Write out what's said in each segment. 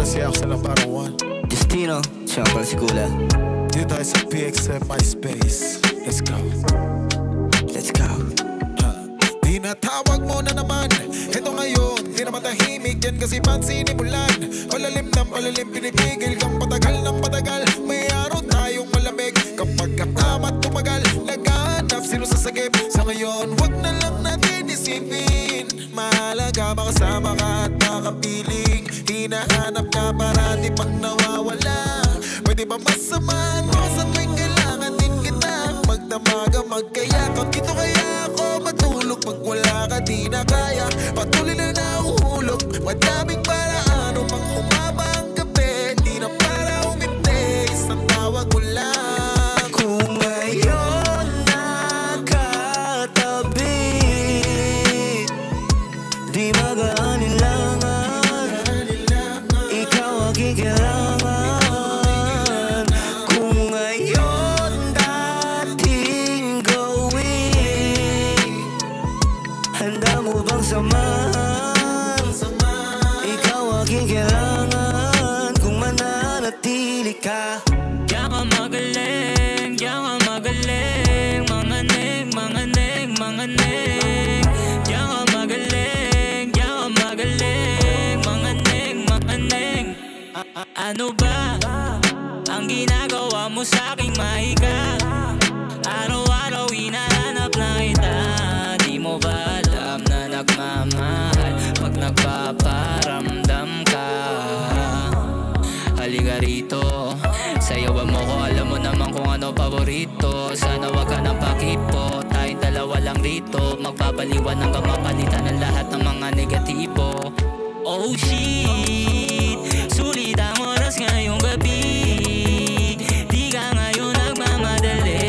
Siya ako sa Lamparo 1 Justino, siya pala si Kula. Dito tayo sa PXM MySpace. Let's go. Let's go. Di natawag mo na naman. Ito ngayon, di na matahimik yan kasi pansinimulan. Palalim ng palalim, pinipigil kang patagal ng patagal. May araw tayong malamig kapag katamat tumagal. Naghahanap sino sasagip. Sa ngayon, wag na lang natin isipin. Mahalaga makasama ka at makapiling. Hinahanap ka para di pang nawawala. Pwede ba masamahan mo sa tuwing kailangan din kita? Magdamaga, magkayakap, dito kaya ako matulog. Pag wala ka di na kaya, patuloy na nahuhulog. Madaming paraan upang humaba ang gabi. Di na para uminte, isang tawag mo lang. Kung ngayon nakatabi, di mag-aanilangan, ikaw aking kailangan. Kung ngayon dating gawin, handa mo bang samahan? Ikaw aking kailangan. Kung mananatili ka, diyan ka magaling, diyan ka magaling. Mga neng, mga neng, mga neng. Diyan ka magaling, diyan ka magaling. Mga neng, mga neng. Ano ba ang ginagawa mo sa'king mahiga? Araw-araw hinahanap na kita. Di mo ba alam na nagmamahal pag nagpaparamdam ka? Halika rito, sayawan mo ko, alam mo naman kung ano paborito. Sana wag ka nang pakipo, tayong dalawa lang rito. Magbabaliwan hanggang mapalitan ng lahat ng mga negatibo. Oh shit, sulit ang oras ngayong gabi. Di ka ngayon nagmamadali,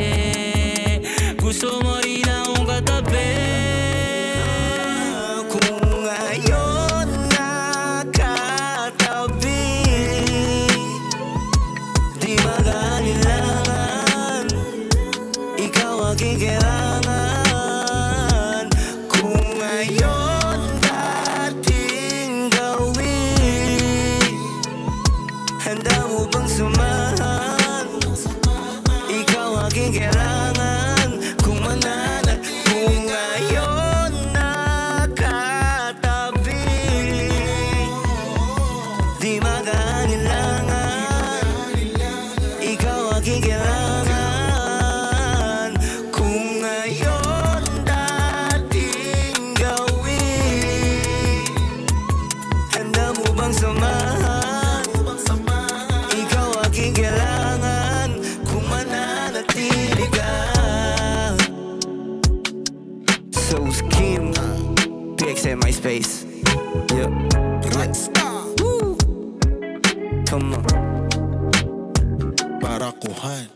gusto mo rin akong katabi. kung ngayon nakatabi, di mag-aanilangan, ikaw aking kailangan. Kung ngayon dating gawin, handa mo bang sumahan? Ikaw aking kailangan. Kung mananat, kung ngayon nakatabi, di mag-aanilangan, ikaw aking kailangan. Kung ngayon dating gawin, handa mo bang samahan? Ikaw aking kailangan. Kung mananatili ka. So Kim, PXM MySpace. Yeah, Rockstar come on. Para kuhan.